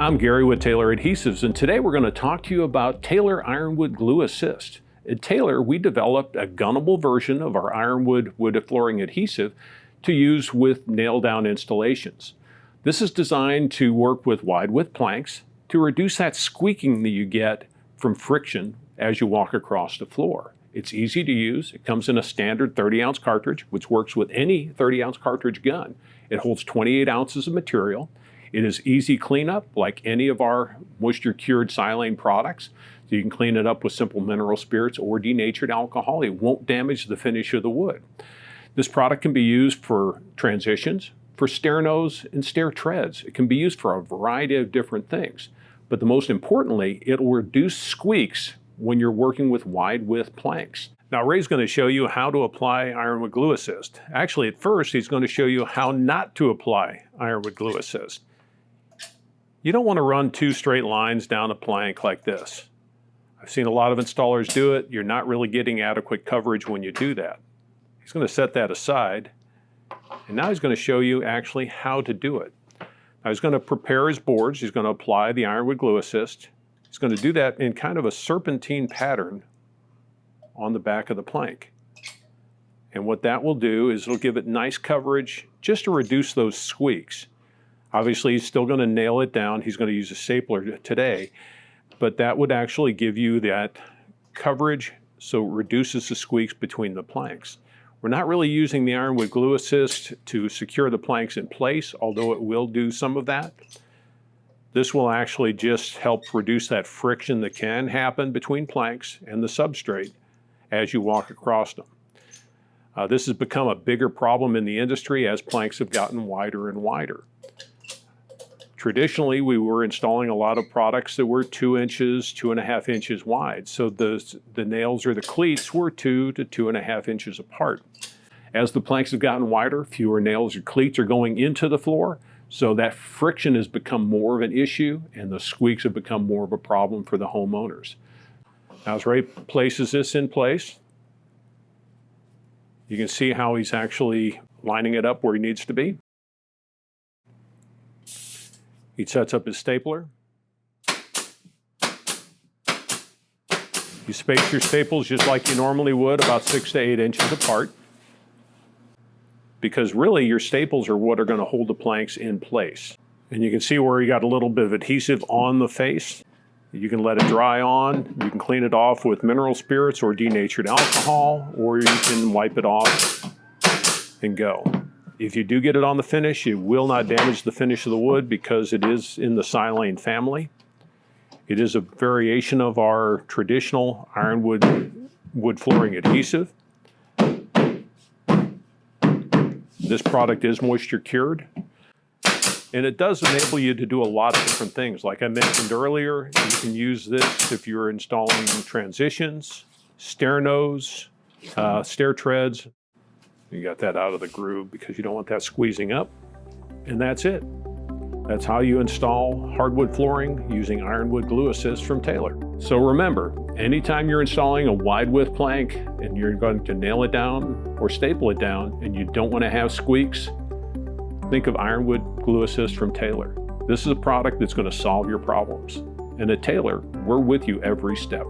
I'm Gary with Taylor Adhesives, and today we're going to talk to you about Taylor Ironwood Glue Assist. At Taylor, we developed a gunnable version of our Ironwood wood flooring adhesive to use with nail-down installations. This is designed to work with wide-width planks to reduce that squeaking that you get from friction as you walk across the floor. It's easy to use. It comes in a standard 30-ounce cartridge, which works with any 30-ounce cartridge gun. It holds 28 ounces of material. It is easy cleanup, like any of our moisture-cured silane products. So you can clean it up with simple mineral spirits or denatured alcohol. It won't damage the finish of the wood. This product can be used for transitions, for stair nose and stair treads. It can be used for a variety of different things. But the most importantly, it will reduce squeaks when you're working with wide-width planks. Now, Ray's going to show you how to apply Ironwood Glue Assist. Actually, at first, he's going to show you how not to apply Ironwood Glue Assist. You don't want to run two straight lines down a plank like this. I've seen a lot of installers do it. You're not really getting adequate coverage when you do that. He's going to set that aside, and now he's going to show you actually how to do it. Now he's going to prepare his boards. He's going to apply the Ironwood Glue Assist. He's going to do that in kind of a serpentine pattern on the back of the plank. And what that will do is it'll give it nice coverage just to reduce those squeaks. Obviously, he's still going to nail it down. He's going to use a stapler today, but that would actually give you that coverage so it reduces the squeaks between the planks. We're not really using the Ironwood Glue Assist to secure the planks in place, although it will do some of that. This will actually just help reduce that friction that can happen between planks and the substrate as you walk across them. This has become a bigger problem in the industry as planks have gotten wider and wider. Traditionally, we were installing a lot of products that were 2 inches, 2.5 inches wide. So the nails or the cleats were 2 to 2.5 inches apart. As the planks have gotten wider, fewer nails or cleats are going into the floor. So that friction has become more of an issue and the squeaks have become more of a problem for the homeowners. Now as Ray places this in place, you can see how he's actually lining it up where he needs to be. He sets up his stapler. You space your staples just like you normally would, about 6 to 8 inches apart. Because really your staples are what are going to hold the planks in place. And you can see where you got a little bit of adhesive on the face. You can let it dry on. You can clean it off with mineral spirits or denatured alcohol, or you can wipe it off and go. If you do get it on the finish, it will not damage the finish of the wood because it is in the silane family. It is a variation of our traditional Ironwood wood flooring adhesive. This product is moisture cured, and it does enable you to do a lot of different things. Like I mentioned earlier, you can use this if you're installing transitions, stair nose, stair treads. You got that out of the groove because you don't want that squeezing up. And that's it. That's how you install hardwood flooring using Ironwood Glue Assist from Taylor. So remember, anytime you're installing a wide width plank and you're going to nail it down or staple it down and you don't want to have squeaks, think of Ironwood Glue Assist from Taylor. This is a product that's going to solve your problems. And at Taylor, we're with you every step.